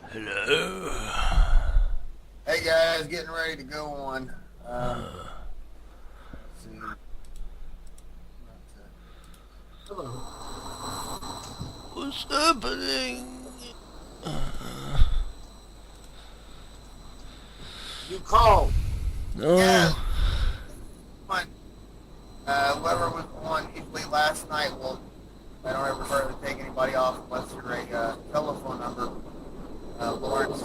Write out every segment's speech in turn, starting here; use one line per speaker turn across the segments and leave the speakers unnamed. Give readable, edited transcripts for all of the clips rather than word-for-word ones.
Hello.
Hey guys, getting ready to go on. Let's see.
What's happening?
You called.
No.
Yes. Fine. Whoever was on usually last night, well, I don't ever hardly take anybody off unless you're a telephone number. Lawrence.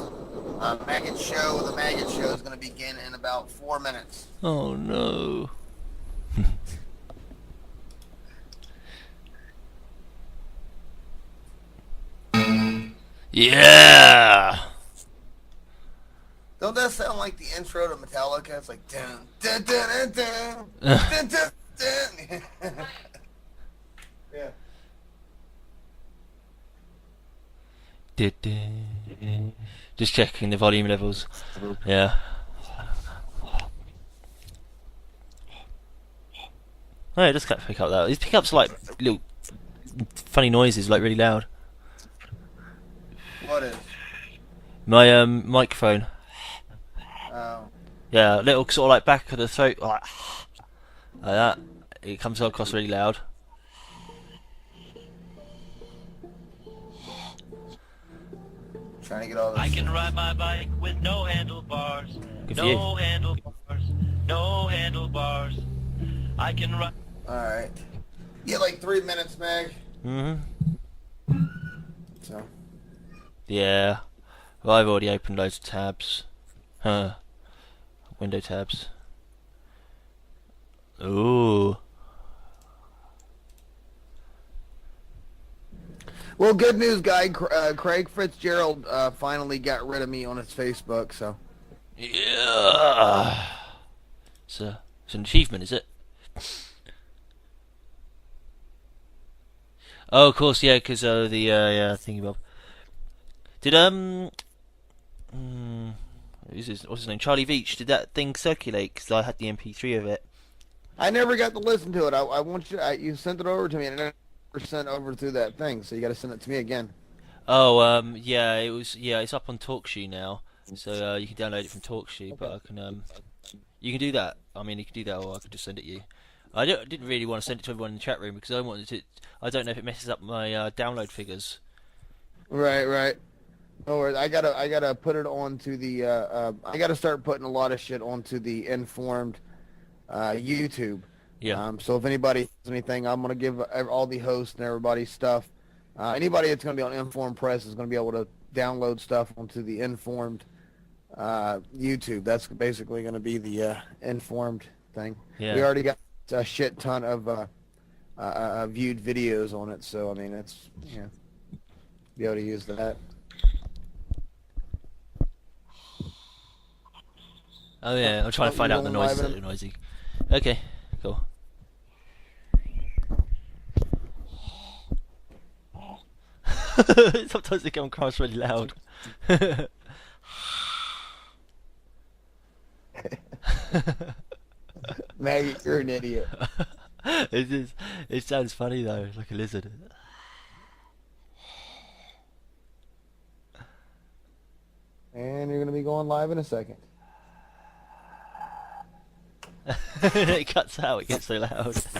Maggot show. The Maggot show is going to begin in about 4 minutes.
Oh no. Yeah.
Don't that sound like the intro to Metallica? It's like dun dun dun dun dun dun dun. Dun. Yeah.
Just checking the volume levels. Yeah. Oh, it does pick up that. These pickups are like little funny noises, like really loud.
What is?
My microphone.
Oh.
Yeah, little sort of like back of the throat, like that. It comes across really loud.
Trying to get all this.
I can ride my bike with no handlebars.
Good for you.
No handlebars. No handlebars. I can ride.
Alright. You get like 3 minutes, Meg. So.
Yeah. Well, I've already opened loads of tabs. Window tabs. Ooh.
Well, good news, guy. Craig Fitzgerald finally got rid of me on his Facebook, so.
Yeah. It's an achievement, is it? Oh, of course, yeah, because the thingy bob. Did what's his name? Charlie Veach. Did that thing circulate? Because I had the MP3 of it.
I never got to listen to it. I want you. You sent it over to me, and I never sent over through that thing. So you got to send it to me again.
Oh, yeah, it was. Yeah, it's up on TalkShoe now, so you can download it from TalkShoe.
Okay.
But I can you can do that. I mean, you can do that, or I could just send it you. Didn't really want to send it to everyone in the chat room because I wanted to. I don't know if it messes up my download figures.
Right, right. No worries. I gotta put it onto the. I gotta start putting a lot of shit onto the informed YouTube.
Yeah.
So if anybody has anything, I'm gonna give all the hosts and everybody stuff. Anybody that's gonna be on Informed Press is gonna be able to download stuff onto the informed YouTube. That's basically gonna be the informed thing.
Yeah.
We already got a shit ton of viewed videos on it, so I mean it's be able to use that.
Oh yeah, I'm trying to find out the noises that are noisy. Okay, cool. Sometimes they come across really loud.
Maggie, you're an idiot.
It sounds funny though, like a lizard.
And you're gonna be going live in a second.
It cuts out, it gets so loud.
5,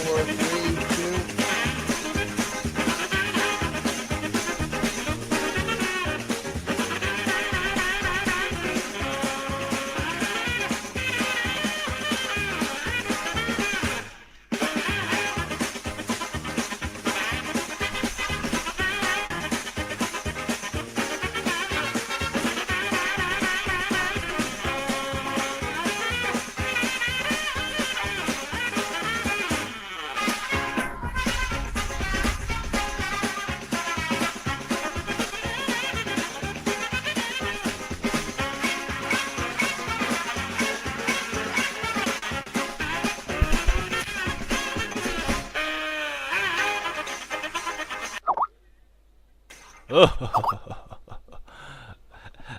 4, 3, 2.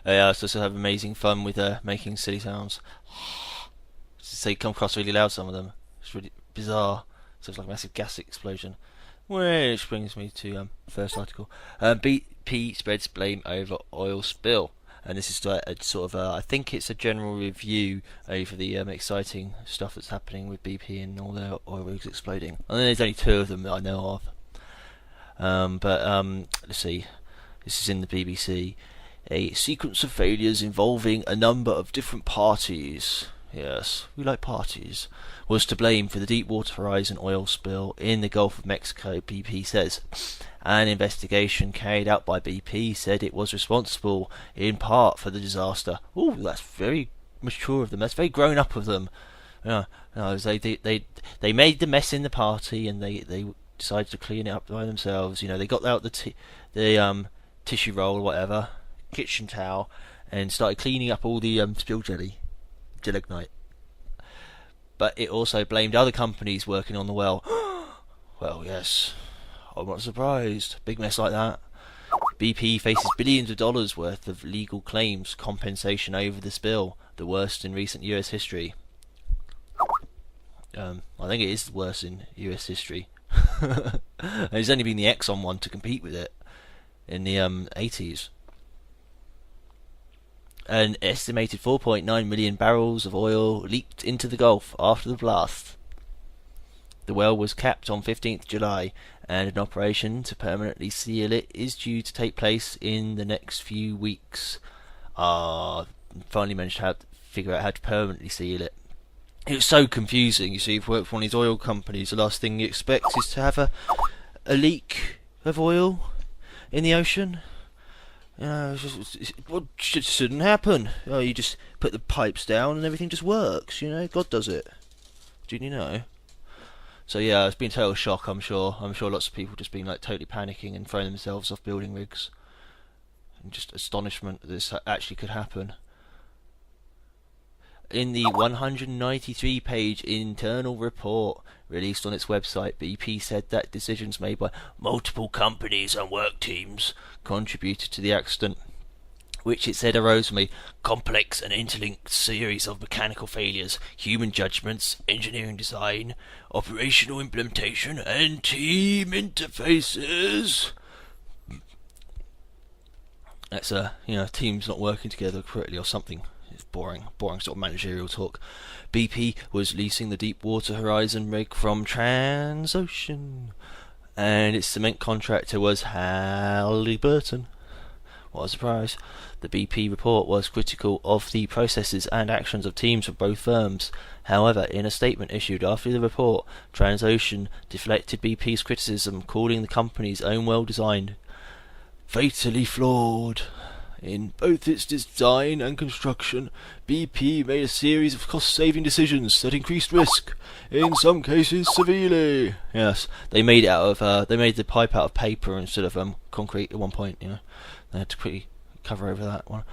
Yeah, I supposed to have amazing fun with making silly sounds. So they come across really loud, some of them. It's really bizarre. So it's like a massive gas explosion. Which brings me to first article. BP spreads blame over oil spill, and this is a sort of I think it's a general review over the exciting stuff that's happening with BP and all their oil rigs exploding. And there's only 2 of them that I know of. But let's see. This is in the BBC. A sequence of failures involving a number of different parties. Yes, we like parties. Was to blame for the Deepwater Horizon oil spill in the Gulf of Mexico, BP says. An investigation carried out by BP said it was responsible in part for the disaster. Oh, that's very mature of them. That's very grown up of them. Yeah, no, they made the mess in the party and they decided to clean it up by themselves. You know, they got out the tissue roll or whatever, kitchen towel, and started cleaning up all the spilled gelignite. But it also blamed other companies working on the well. Well, yes, I'm not surprised. Big mess like that. BP faces billions of dollars worth of legal claims compensation over the spill, the worst in recent US history. I think it is the worst in US history. There's only been the Exxon one to compete with it in the 80s. An estimated 4.9 million barrels of oil leaked into the Gulf after the blast. The well was capped on 15th July, and an operation to permanently seal it is due to take place in the next few weeks. Finally managed to figure out how to permanently seal it. It was so confusing. You see, if you work for one of these oil companies, the last thing you expect is to have a leak of oil in the ocean. You know, what shouldn't happen? Oh, you just put the pipes down and everything just works. You know, God does it. Didn't you know? So yeah, it's been a total shock. I'm sure lots of people just been like totally panicking and throwing themselves off building rigs, and just astonishment that this actually could happen. In the 193-page internal report released on its website, BP said that decisions made by multiple companies and work teams contributed to the accident, which it said arose from a complex and interlinked series of mechanical failures, human judgments, engineering design, operational implementation, and team interfaces. That's teams not working together correctly or something. It's boring sort of managerial talk. BP was leasing the Deepwater Horizon rig from Transocean, and its cement contractor was Halliburton. What a surprise. The BP report was critical of the processes and actions of teams from both firms. However, in a statement issued after the report, Transocean deflected BP's criticism, calling the company's own well design fatally flawed. In both its design and construction, BP made a series of cost-saving decisions that increased risk, in some cases severely. Yes, they made the pipe out of paper instead of concrete at one point. You know, they had to quickly cover over that one.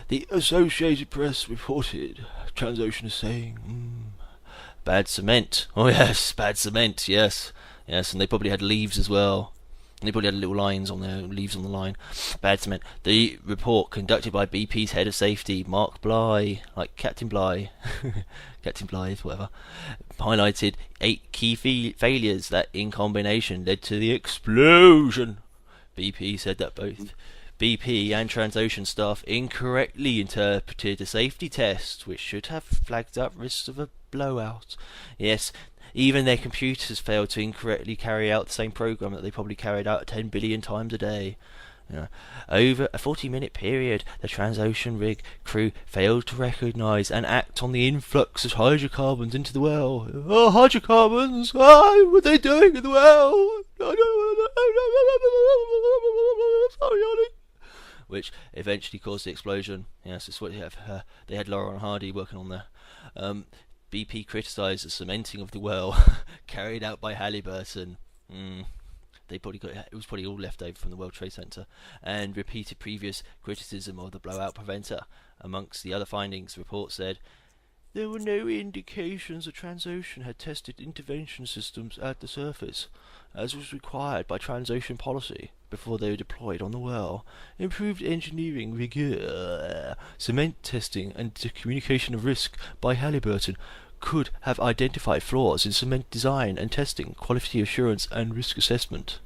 The Associated Press reported. Transocean is saying, bad cement. Oh yes, bad cement. Yes, and they probably had leaves as well. They probably had little lines on their leaves on the line. Bad cement. The report, conducted by BP's head of safety, Mark Bly, like Captain Bly, Captain Blythe, whatever, highlighted 8 key failures that, in combination, led to the explosion. BP said that both BP and Transocean staff incorrectly interpreted a safety test, which should have flagged up risks of a blowout. Yes. Even their computers failed to incorrectly carry out the same program that they probably carried out 10 billion times a day. Over a 40-minute period, the Transocean rig crew failed to recognise and act on the influx of hydrocarbons into the well. Oh, hydrocarbons! Oh, what are they doing in the well? Which eventually caused the explosion. Yes, it's what they had Laurel and Hardy working on there. BP criticised the cementing of the well carried out by Halliburton. It was probably all left over from the World Trade Center, and repeated previous criticism of the blowout preventer. Amongst the other findings, the report said there were no indications that Transocean had tested intervention systems at the surface, as was required by Transocean policy before they were deployed on the well. Improved engineering rigor, cement testing, and the communication of risk by Halliburton could have identified flaws in cement design and testing, quality assurance and risk assessment.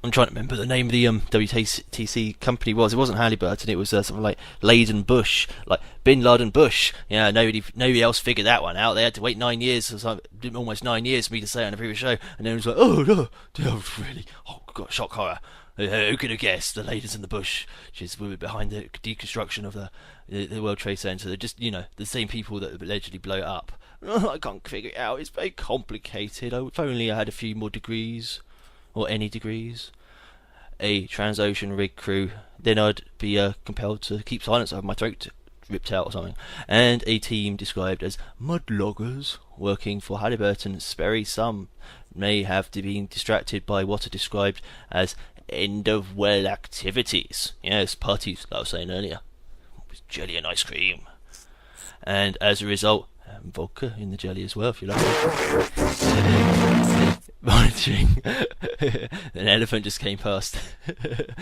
I'm trying to remember the name of the WTC company was. It wasn't Halliburton. It was something like Laden Bush, like Bin Laden Bush. Yeah, nobody else figured that one out. They had to wait 9 years, or something, almost 9 years for me to say it on a previous show. And then it was like, oh no, really? Oh god, shock horror. Who could have guessed the ladies in the bush, which were behind the deconstruction of the World Trade Center? They're just, the same people that allegedly blow it up. I can't figure it out. It's very complicated. If only I had a few more degrees. Or any degrees, a Transocean rig crew, then I'd be compelled to keep silence over my throat ripped out or something, and a team described as mudloggers working for Halliburton Sperry. Some may have been distracted by what are described as end-of-well activities. Yes, parties, like I was saying earlier, with jelly and ice cream. And as a result, vodka in the jelly as well, if you like. Monitoring. An elephant just came past.
I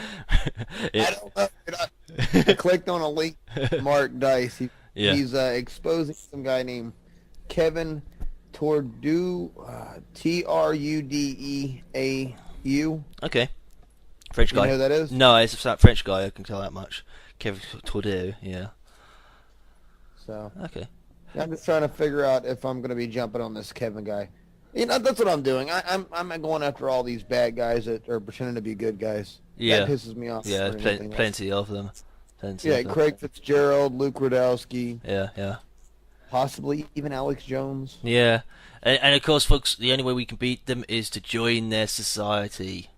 don't know. I clicked on a link. Mark Dice. He's exposing some guy named Kevin Tordeau. Trudeau.
Okay. French guy.
You know who that is?
No, it's a French guy. I can tell that much. Kevin Tordeau. Yeah.
So.
Okay.
I'm just trying to figure out if I'm going to be jumping on this Kevin guy. That's what I'm doing. I'm going after all these bad guys that are pretending to be good guys.
Yeah.
That pisses me off.
Yeah, plenty of them.
Craig Fitzgerald, Luke Rudowski.
Yeah.
Possibly even Alex Jones.
Yeah. And of course, folks, the only way we can beat them is to join their society.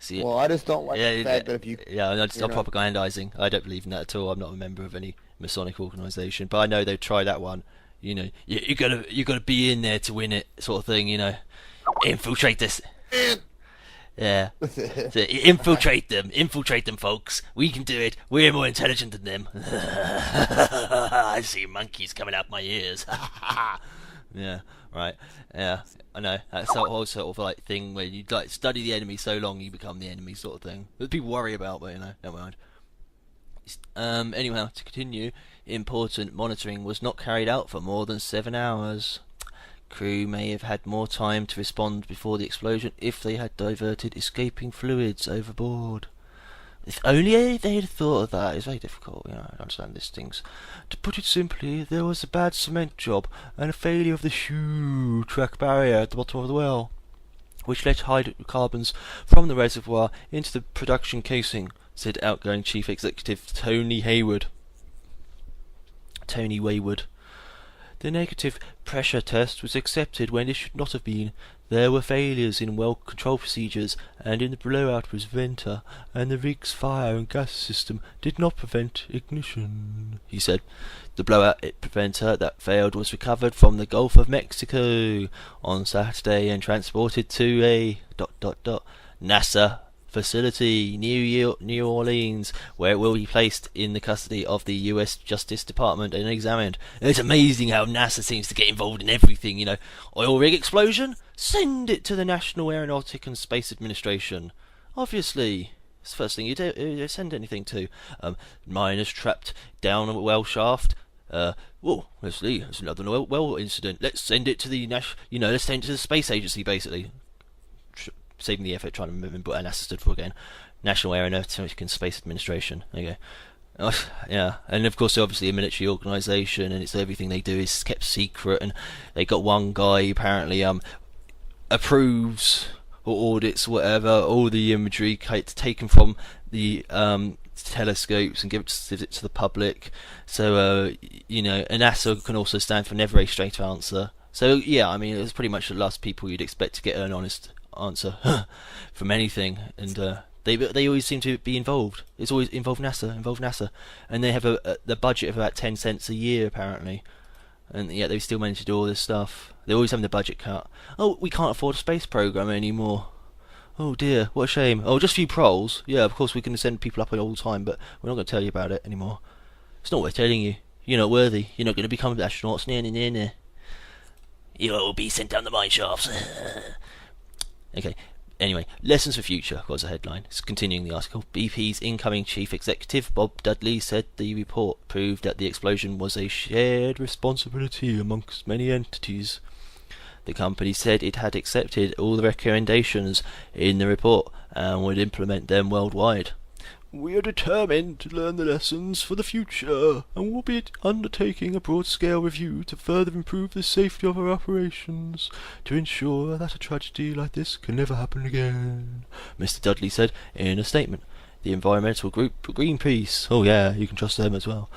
See,
well, I just don't like the fact that if you...
Yeah, I'm not propagandizing. I don't believe in that at all. I'm not a member of any Masonic organisation. But I know they've tried that one. You gotta be in there to win it, sort of thing. Infiltrate this. Yeah. So infiltrate them, folks. We can do it. We're more intelligent than them. I see monkeys coming out my ears. Yeah, right. Yeah, I know. That's the whole sort of like thing where you like study the enemy so long you become the enemy, sort of thing. That people worry about, but never mind. Anyhow, to continue, important monitoring was not carried out for more than 7 hours. Crew may have had more time to respond before the explosion if they had diverted escaping fluids overboard. If only they had thought of that. It's very difficult, I understand these things. To put it simply, there was a bad cement job and a failure of the shoe track barrier at the bottom of the well, which let hydrocarbons from the reservoir into the production casing, said outgoing Chief Executive Tony Wayward. The negative pressure test was accepted when it should not have been. There were failures in well control procedures and in the blowout preventer, and the rig's fire and gas system did not prevent ignition, he said. The blowout preventer that failed was recovered from the Gulf of Mexico on Saturday and transported to a NASA facility, New Orleans, where it will be placed in the custody of the U.S. Justice Department and examined. It's amazing how NASA seems to get involved in everything, Oil rig explosion? Send it to the National Aeronautic and Space Administration. Obviously. It's the first thing you send anything to. Miners trapped down a well shaft. Leslie, there's another well incident. Let's send it to the let's send it to the space agency, basically. Saving the effort, trying to remember what NASA stood for again. National Aeronautic and Space Administration. There you go. Yeah, and of course, obviously, a military organisation, and it's everything they do is kept secret. And they got one guy who apparently approves or audits whatever all the imagery taken from the telescopes and gives it to the public. So and NASA can also stand for never a straight answer. So yeah, it's pretty much the last people you'd expect to get an honest answer from anything, and they always seem to be involved. It's always involve NASA, and they have the budget of about 10 cents a year apparently, and yet they still manage to do all this stuff. They're always having the budget cut. Oh, we can't afford a space program anymore. Oh dear, what a shame. Oh, just a few proles. Yeah, of course we can send people up all the time, but we're not going to tell you about it anymore. It's not worth telling you. You're not worthy. You're not going to become astronauts. Nah. You will be sent down the mine shafts. Okay, Anyway, lessons for future was the headline. It's continuing the article. BP's incoming chief executive, Bob Dudley, said the report proved that the explosion was a shared responsibility amongst many entities. The company said it had accepted all the recommendations in the report and would implement them worldwide. We are determined to learn the lessons for the future and will be undertaking a broad-scale review to further improve the safety of our operations to ensure that a tragedy like this can never happen again, Mr. Dudley said in a statement. The environmental group Greenpeace, oh yeah, you can trust them as well,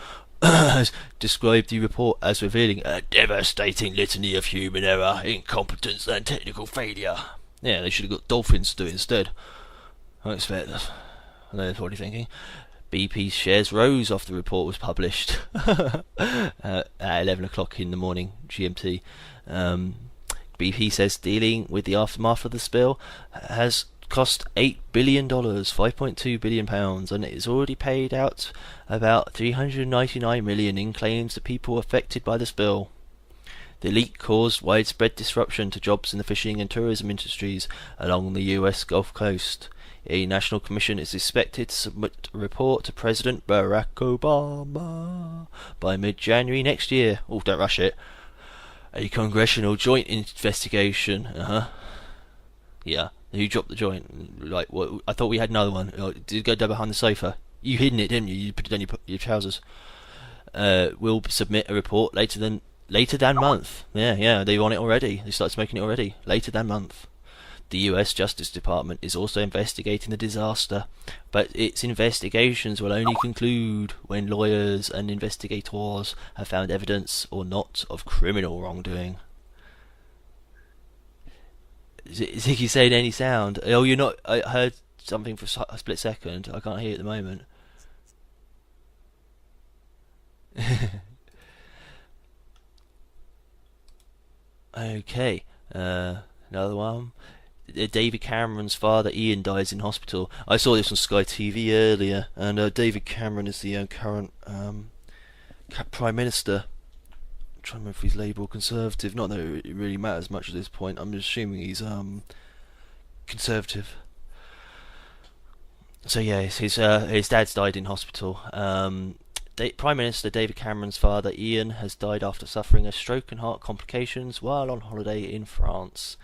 has described the report as revealing a devastating litany of human error, incompetence and technical failure. Yeah, they should have got dolphins to do it instead. I expect that. I know that's what you're thinking. BP's shares rose after the report was published at 11 o'clock in the morning GMT. BP says dealing with the aftermath of the spill has cost $8 billion, £5.2 billion, and it has already paid out about $399 million in claims to people affected by the spill. The leak caused widespread disruption to jobs in the fishing and tourism industries along the US Gulf Coast. A national commission is expected to submit a report to President Barack Obama by mid-January next year. Oh, don't rush it. A congressional joint investigation. Yeah, who dropped the joint? Like, what? I thought we had another one. Did it go down behind the sofa? You hidden it, didn't you? You put it on your trousers. Will submit a report later than month. Yeah, they want it already. They started smoking it already. Later than month. The US Justice Department is also investigating the disaster, but its investigations will only conclude when lawyers and investigators have found evidence or not of criminal wrongdoing. Ziggy saying any sound? Oh, you're not. I heard something for a split second. I can't hear it at the moment. Okay, another one. David Cameron's father Ian dies in hospital. I saw this on Sky TV earlier, and David Cameron is the current Prime Minister. I'm trying to remember if he's Labour or Conservative. Not that it really matters much at this point. I'm assuming he's Conservative. So yeah, his dad's died in hospital. Prime Minister David Cameron's father Ian has died after suffering a stroke and heart complications while on holiday in France.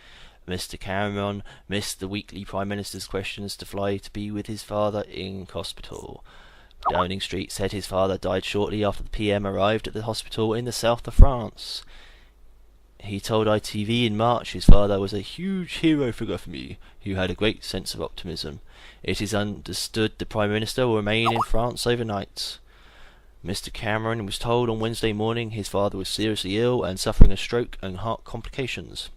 Mr. Cameron missed the weekly Prime Minister's questions to fly to be with his father in hospital. Downing Street said his father died shortly after the PM arrived at the hospital in the south of France. He told ITV in March his father was a huge hero figure for me, who had a great sense of optimism. It is understood the Prime Minister will remain in France overnight. Mr. Cameron was told on Wednesday morning his father was seriously ill and suffering a stroke and heart complications.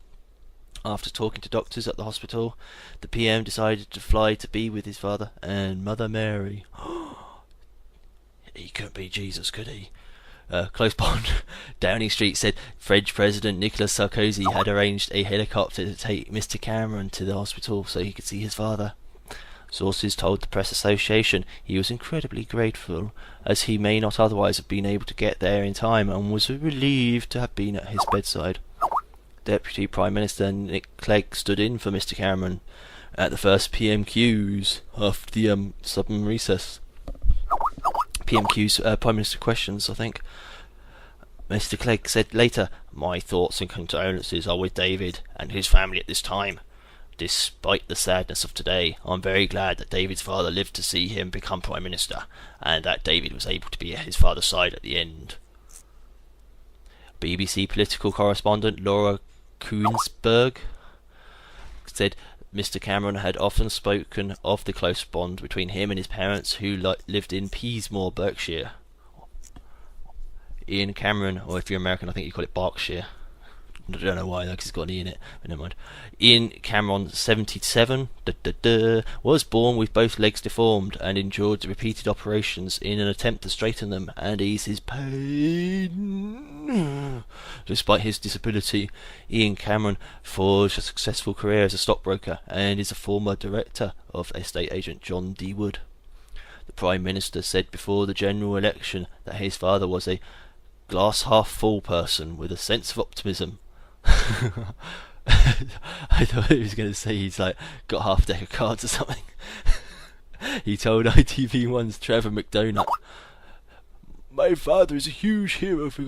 After talking to doctors at the hospital, the PM decided to fly to be with his father and Mother Mary. He couldn't be Jesus, could he? Close bond. Downing Street said French President Nicolas Sarkozy had arranged a helicopter to take Mr. Cameron to the hospital so he could see his father. Sources told the Press Association he was incredibly grateful, as he may not otherwise have been able to get there in time, and was relieved to have been at his bedside. Deputy Prime Minister Nick Clegg stood in for Mr. Cameron at the first PMQs after the summer recess. PMQs, Prime Minister questions, I think. Mr. Clegg said later, "My thoughts and condolences are with David and his family at this time. Despite the sadness of today, I'm very glad that David's father lived to see him become Prime Minister, and that David was able to be at his father's side at the end." BBC political correspondent Laura Koonsberg said Mr. Cameron had often spoken of the close bond between him and his parents, who lived in Peasmore, Berkshire. Ian Cameron, or if you're American, I think you call it Berkshire. I don't know why, because it's got an E in it, but never mind. Ian Cameron, 77, was born with both legs deformed and endured repeated operations in an attempt to straighten them and ease his pain. Despite his disability, Ian Cameron forged a successful career as a stockbroker and is a former director of estate agent John D. Wood. The Prime Minister said before the general election that his father was a glass-half-full person with a sense of optimism. I thought he was going to say he's like got half a deck of cards or something. He told ITV1's Trevor McDonagh, "My father is a huge hero for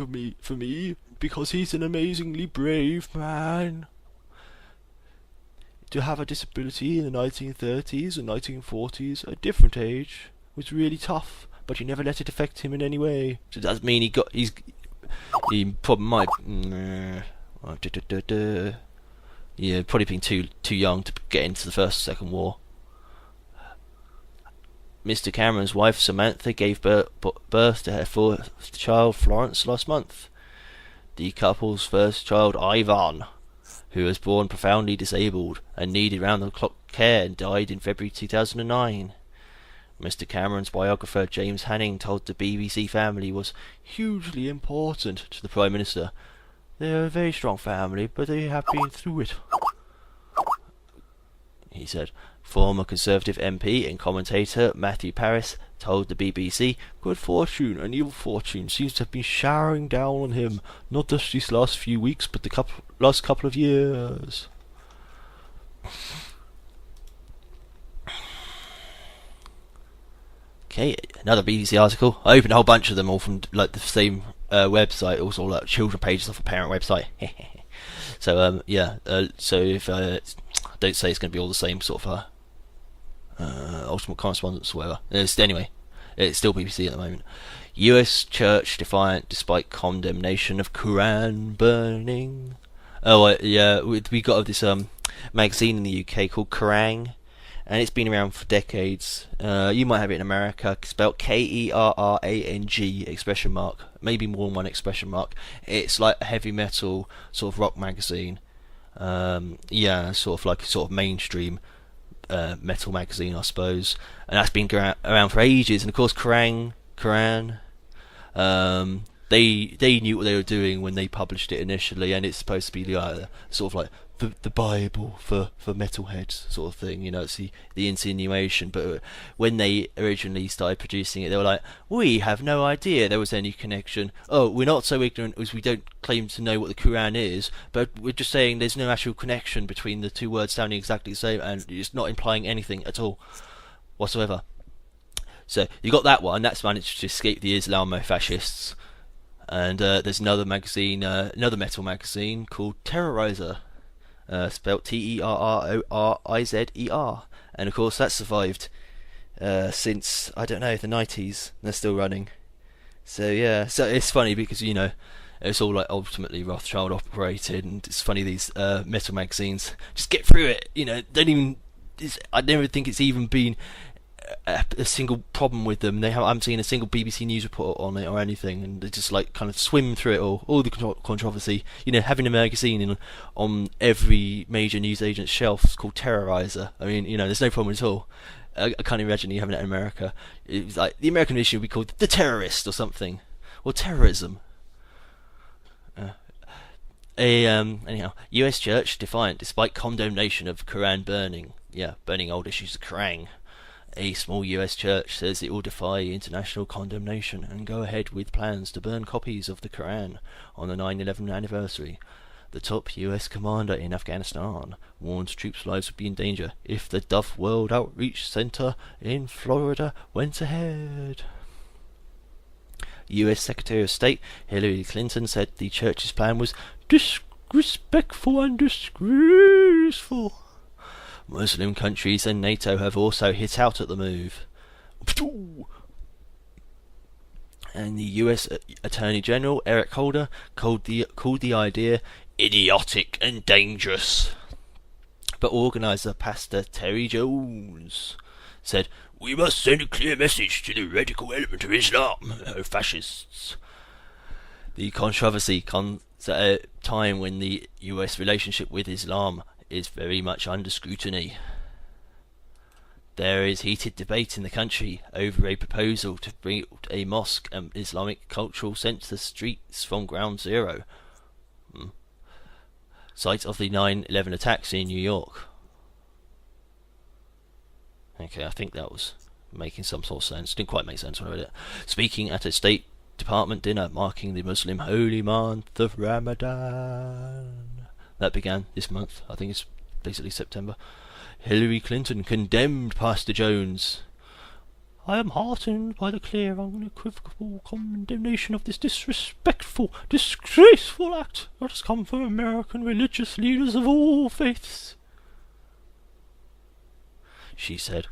me because he's an amazingly brave man. To have a disability in the 1930s and 1940s, a different age, was really tough, but he never let it affect him in any way." So it does mean he probably might, yeah, probably been too young to get into the First or Second War. Mr. Cameron's wife Samantha gave birth to her fourth child, Florence, last month. The couple's first child, Ivan, who was born profoundly disabled and needed round-the-clock care, and died in February 2009. Mr. Cameron's biographer James Hanning told the BBC family was hugely important to the Prime Minister. "They're a very strong family, but they have been through it," he said. Former Conservative MP and commentator Matthew Parris told the BBC, "Good fortune and evil fortune seems to have been showering down on him, not just these last few weeks, but the last couple of years." Okay, another BBC article. I opened a whole bunch of them, all from like the same website, also like children pages off a parent website. So so if don't say it's going to be all the same sort of ultimate correspondence or whatever. Anyway, it's still BBC at the moment. US church defiant despite condemnation of Quran burning. Oh yeah, we got this magazine in the UK called Kerrang, and it's been around for decades. You might have it in America, spelled Kerrang, expression mark, maybe more than one expression mark. It's like a heavy metal sort of rock magazine. Sort of mainstream metal magazine, I suppose, and that's been around for ages. And of course, Quran, they knew what they were doing when they published it initially, and it's supposed to be sort of like the Bible for metalheads, sort of thing. You know, it's the insinuation. But when they originally started producing it, they were like, "We have no idea there was any connection. Oh, we're not so ignorant as we don't claim to know what the Quran is, but we're just saying there's no actual connection between the two words sounding exactly the same, and it's not implying anything at all whatsoever." So you got that one. That's managed to escape the Islamo-fascists. And there's another magazine, another metal magazine called Terrorizer, spelled Terrorizer, and of course that's survived since, I don't know, the 90s. They're still running. So yeah, so it's funny because it's all like ultimately Rothschild operated, and it's funny these metal magazines just get through it. Don't even. I never think it's even been a single problem with them. I haven't seen a single BBC News report on it or anything, and they just like kind of swim through it all the controversy. Having a magazine on every major newsagent's shelf is called Terrorizer. I mean, there's no problem at all. I can't imagine you having that in America. It's like the American issue would be called The Terrorist or something, or Terrorism. Anyhow, US church defiant despite condemnation of Quran burning. Yeah, burning old issues of Quran. A small US church says it will defy international condemnation and go ahead with plans to burn copies of the Quran on the 9/11 anniversary. The top US commander in Afghanistan warns troops' lives would be in danger if the Dove World Outreach Center in Florida went ahead. US Secretary of State Hillary Clinton said the church's plan was disrespectful and disgraceful. Muslim countries and NATO have also hit out at the move. And the US Attorney General Eric Holder called the idea idiotic and dangerous. But organizer Pastor Terry Jones said, "We must send a clear message to the radical element of Islam, fascists." The controversy comes at a time when the US relationship with Islam is very much under scrutiny. There is heated debate in the country over a proposal to build a mosque and Islamic cultural centre streets from ground zero, site of the 9/11 attacks in New York. Okay, I think that was making some sort of sense. Didn't quite make sense when I read it. Speaking at a State Department dinner marking the Muslim holy month of Ramadan, that began this month. I think it's basically September. Hillary Clinton condemned Pastor Jones. I am heartened by the clear, unequivocal condemnation of this disrespectful, disgraceful act that has come from American religious leaders of all faiths, she said.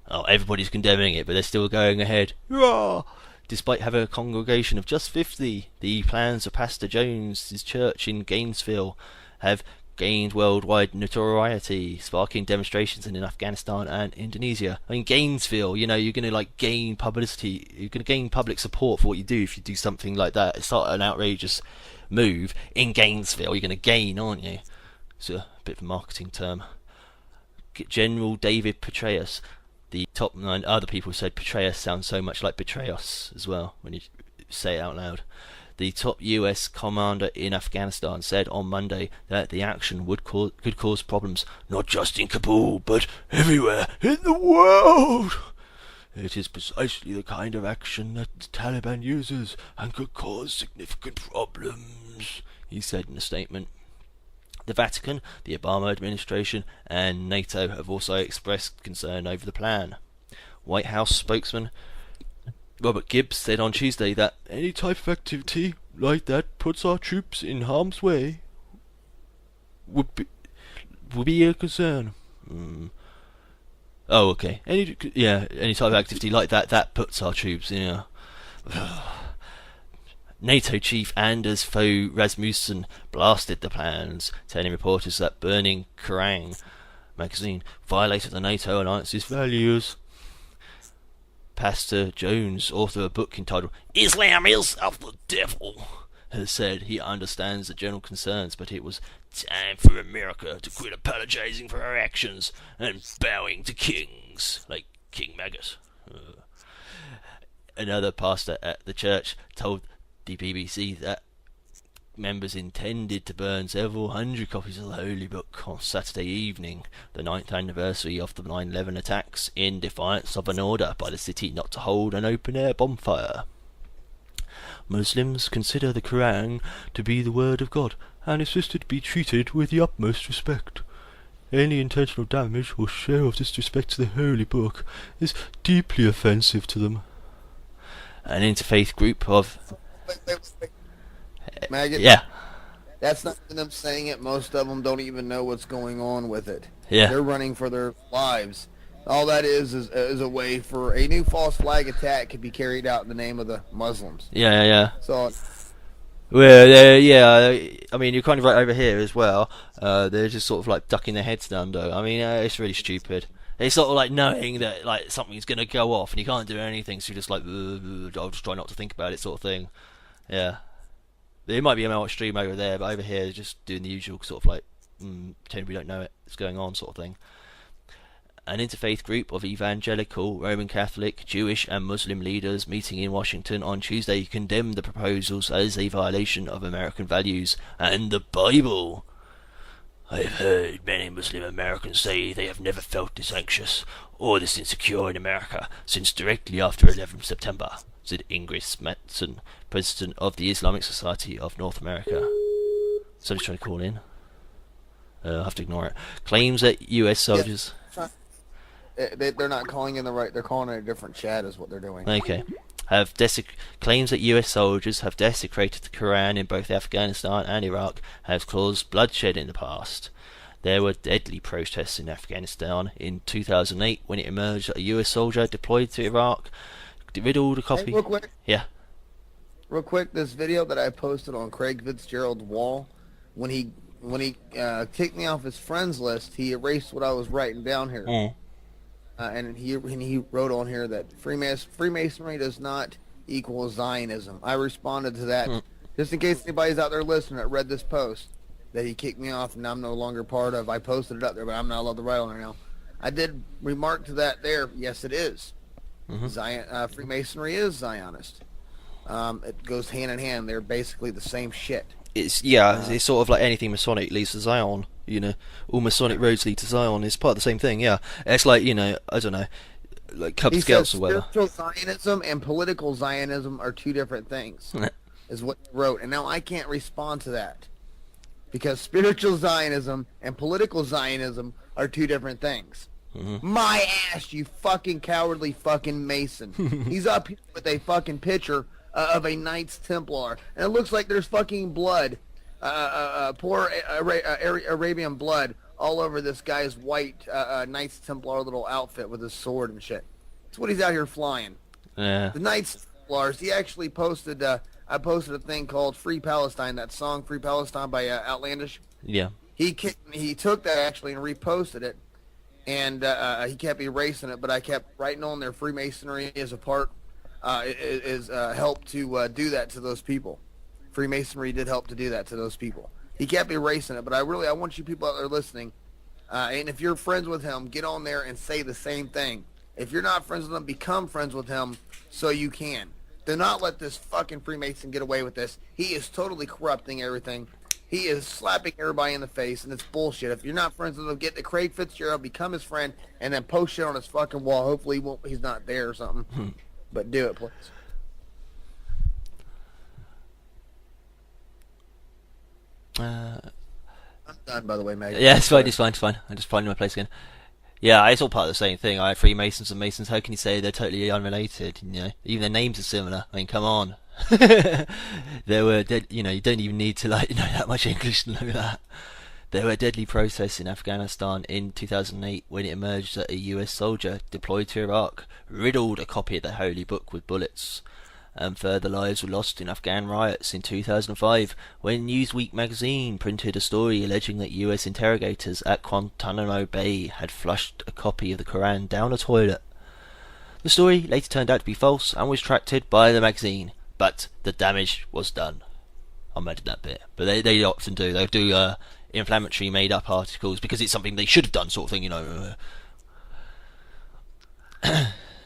Oh, everybody's condemning it, but they're still going ahead. Hurrah! Despite having a congregation of just 50, the plans of Pastor Jones's church in Gainesville have gained worldwide notoriety, sparking demonstrations in Afghanistan and Indonesia. I mean, Gainesville, you're going to gain publicity, you're going to gain public support for what you do if you do something like that. It's not an outrageous move. In Gainesville, you're going to gain, aren't you? It's a bit of a marketing term. General David Petraeus, the top 9 other people said Petraeus sounds so much like betray us as well when you say it out loud. The top US commander in Afghanistan said on Monday that the action could cause problems not just in Kabul but everywhere in the world. It is precisely the kind of action that the Taliban uses and could cause significant problems, he said in a statement. The Vatican, the Obama administration, and NATO have also expressed concern over the plan. White House spokesman Robert Gibbs said on Tuesday that any type of activity like that puts our troops in harm's way would be a concern. Oh, okay. Any type of activity like that puts our troops in. NATO chief Anders Fogh Rasmussen blasted the plans, telling reporters that burning Kerrang! Magazine violated the NATO alliance's values. Pastor Jones, author of a book entitled Islam is of the Devil, has said he understands the general concerns, but it was time for America to quit apologizing for our actions and bowing to kings, like King Maggot. Another pastor at the church told the BBC that members intended to burn several hundred copies of the Holy Book on Saturday evening, the 9th anniversary of the 9/11 attacks, in defiance of an order by the city not to hold an open-air bonfire. Muslims consider the Quran to be the word of God and insist it be treated with the utmost respect. Any intentional damage or show of disrespect to the Holy Book is deeply offensive to them. An interfaith group of...
Wait. Maggot?
Yeah.
That's not them saying it. Most of them don't even know what's going on with it.
Yeah.
They're running for their lives. All that is a way for a new false flag attack could be carried out in the name of the Muslims.
Yeah.
So,
well, I mean, you're kind of right over here as well. They're just sort of like ducking their heads down, though. I mean, it's really stupid. It's sort of like knowing that like something's going to go off and you can't do anything, so you're just like, I'll just try not to think about it, sort of thing. Yeah. There might be a more stream over there, but over here they're just doing the usual sort of like pretend we don't know it's going on sort of thing. An interfaith group of evangelical, Roman Catholic, Jewish and Muslim leaders meeting in Washington on Tuesday condemned the proposals as a violation of American values and the Bible. I've heard many Muslim Americans say they have never felt this anxious or this insecure in America since directly after 11 September, said Ingrid Matson, president of the Islamic Society of North America. Somebody's trying to call in. I'll have to ignore it. Claims that US soldiers...
they're not calling in the right... They're calling in a different chat is what they're doing.
Okay. Claims that US soldiers have desecrated the Quran in both Afghanistan and Iraq has caused bloodshed in the past. There were deadly protests in Afghanistan in 2008 when it emerged that a US soldier deployed to Iraq riddled a copy...
Hey, real quick.
Yeah.
Real quick, this video that I posted on Craig Fitzgerald's wall, when he kicked me off his friends list, he erased what I was writing down here. And he wrote on here that Freemasonry does not equal Zionism. I responded to that, just in case anybody's out there listening that read this post, that he kicked me off and I'm no longer part of. I posted it up there, but I'm not allowed to write on there now. I did remark to that there, yes it is. Freemasonry is Zionist. It goes hand in hand. They're basically the same shit.
It's sort of like anything Masonic leads to Zion. You know, all Masonic roads lead to Zion. It's part of the same thing. Yeah, it's like I don't know, like Cub Scouts or whatever.
Spiritual Zionism and political Zionism are two different things, is what he wrote. And now I can't respond to that. because spiritual Zionism and political Zionism are two different things. My ass, you fucking cowardly fucking Mason. He's up here with a fucking picture of a Knights Templar, and it looks like there's fucking blood, poor Arabian blood, all over this guy's white Knights Templar little outfit with his sword and shit. That's what he's out here flying.
Yeah.
The Knights Templars, he actually posted, I posted a thing called Free Palestine, that song Free Palestine by Outlandish.
Yeah.
He took that actually and reposted it, and he kept erasing it, but I kept writing on there Freemasonry is a part, helped to do that to those people. Freemasonry did help to do that to those people. He kept erasing it, but I want you people out there listening, and if you're friends with him, get on there and say the same thing. If you're not friends with him, become friends with him so you can. Do not let this fucking Freemason get away with this. He is totally corrupting everything. He is slapping everybody in the face, and it's bullshit. If you're not friends with him, get to Craig Fitzgerald, become his friend, and then post shit on his fucking wall. Hopefully he's not there or something. But do it, please. I'm done, by the way, Maggot.
Yeah, it's fine. I'm just finding my place again. Yeah, it's all part of the same thing. I Freemasons and Masons. How can you say they're totally unrelated? You know, even their names are similar. I mean, come on. There were you don't even need to know that much English to know that. There were deadly protests in Afghanistan in 2008 when it emerged that a US soldier deployed to Iraq riddled a copy of the Holy Book with bullets. And further lives were lost in Afghan riots in 2005 when Newsweek magazine printed a story alleging that US interrogators at Guantanamo Bay had flushed a copy of the Quran down a toilet. The story later turned out to be false and was retracted by the magazine, but the damage was done. I made that bit, but they often do. They do inflammatory made-up articles because it's something they should have done, sort of thing, you know.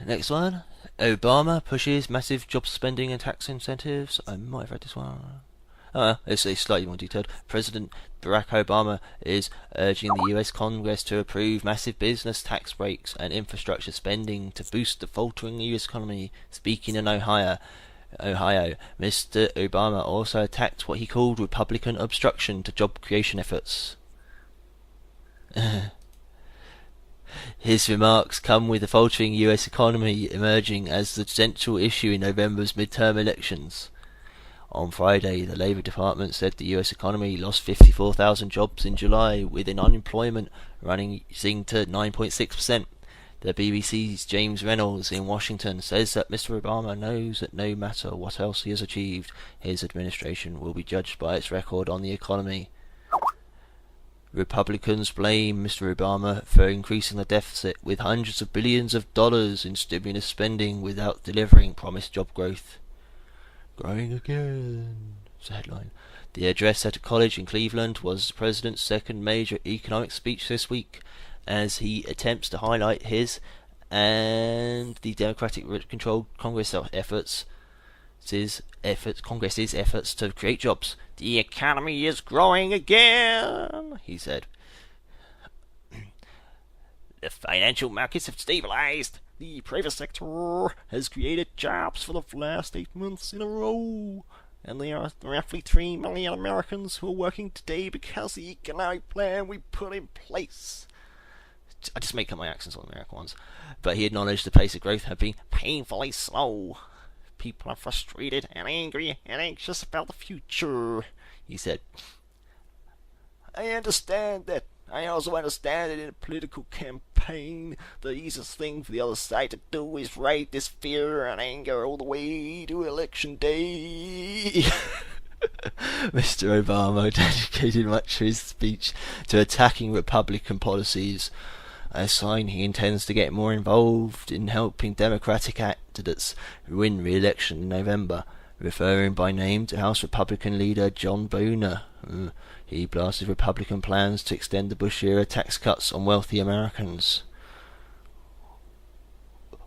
Next one. Obama pushes massive job spending and tax incentives. I might have read this one. It's slightly more detailed. President Barack Obama is urging the US Congress to approve massive business tax breaks and infrastructure spending to boost the faltering US economy. Speaking in Ohio, Mr. Obama also attacked what he called Republican obstruction to job creation efforts. His remarks come with the faltering US economy emerging as the central issue in November's midterm elections. On Friday, the Labour Department said the US economy lost 54,000 jobs in July, with unemployment rising to 9.6%. The BBC's James Reynolds in Washington says that Mr. Obama knows that no matter what else he has achieved, his administration will be judged by its record on the economy. Republicans blame Mr. Obama for increasing the deficit with hundreds of billions of dollars in stimulus spending without delivering promised job growth. Growing again, is the headline. The address at a college in Cleveland was the president's second major economic speech this week, as he attempts to highlight his and the Democratic-controlled Congress's efforts to create jobs. The economy is growing again, he said. The financial markets have stabilized. The private sector has created jobs for the last 8 months in a row. And there are roughly 3 million Americans who are working today because of the economic plan we put in place. I just make up my accents on the American ones. But he acknowledged the pace of growth had been painfully slow. People are frustrated and angry and anxious about the future, he said. I understand that. I also understand that in a political campaign, the easiest thing for the other side to do is ride this fear and anger all the way to election day. Mr. Obama dedicated much of his speech to attacking Republican policies, a sign he intends to get more involved in helping Democratic candidates win re-election in November. Referring by name to House Republican leader John Boehner, he blasted Republican plans to extend the Bush-era tax cuts on wealthy Americans.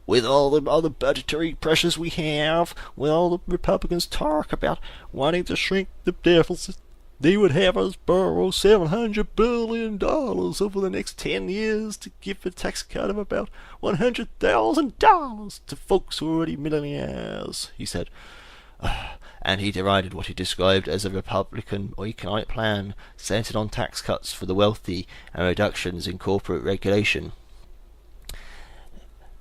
With all the other budgetary pressures we have, with all the Republicans talk about wanting to shrink the deficit, they would have us borrow $700 billion over the next 10 years to give a tax cut of about $100,000 to folks who are already millionaires, he said. And he derided what he described as a Republican economic plan centered on tax cuts for the wealthy and reductions in corporate regulation.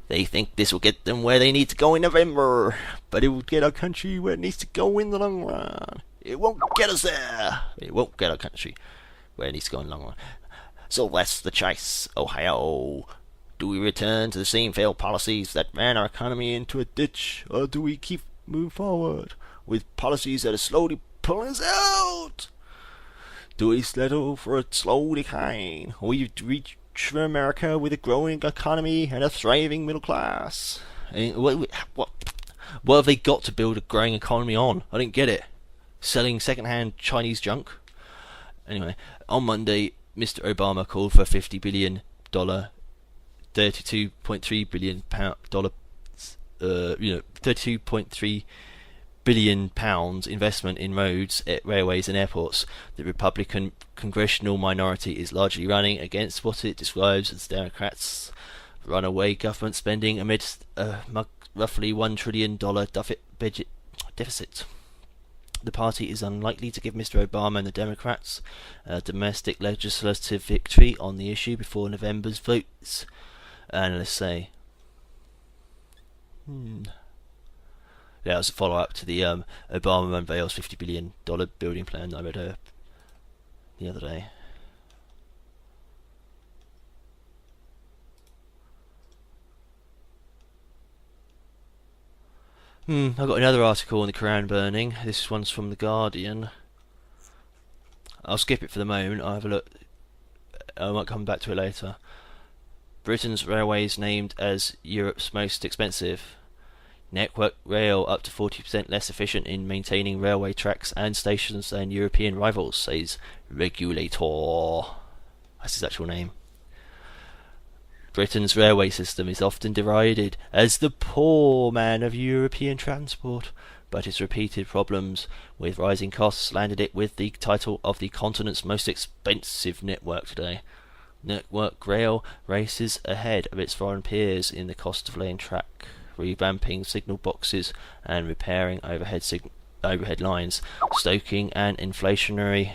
They think this will get them where they need to go in November, but it will get our country where it needs to go in the long run. It won't get us there. It won't get our country where it needs to go in the long run. So that's the choice, Ohio. Do we return to the same failed policies that ran our economy into a ditch, or do we keep moving forward with policies that are slowly pulling us out? Do we settle for a slow decline, or we reach for America with a growing economy and a thriving middle class? What have they got to build a growing economy on? I didn't get it. Selling second-hand Chinese junk? Anyway, on Monday, Mr. Obama called for $50 billion, $32.3 billion £32.3 billion investment in roads, railways and airports. The Republican congressional minority is largely running against what it describes as Democrats' runaway government spending amidst a roughly $1 trillion budget deficit. The party is unlikely to give Mr. Obama and the Democrats a domestic legislative victory on the issue before November's votes, analysts say. That was a follow-up to the Obama unveils $50 billion building plan that I read the other day. I've got another article on the Quran burning. This one's from The Guardian. I'll skip it for the moment. I'll have a look. I might come back to it later. Britain's railways named as Europe's most expensive. Network Rail up to 40% less efficient in maintaining railway tracks and stations than European rivals, says Regulator. That's his actual name. Britain's railway system is often derided as the poor man of European transport, but its repeated problems with rising costs landed it with the title of the continent's most expensive network today. Network Rail races ahead of its foreign peers in the cost of laying track, revamping signal boxes and repairing overhead lines, stoking an inflationary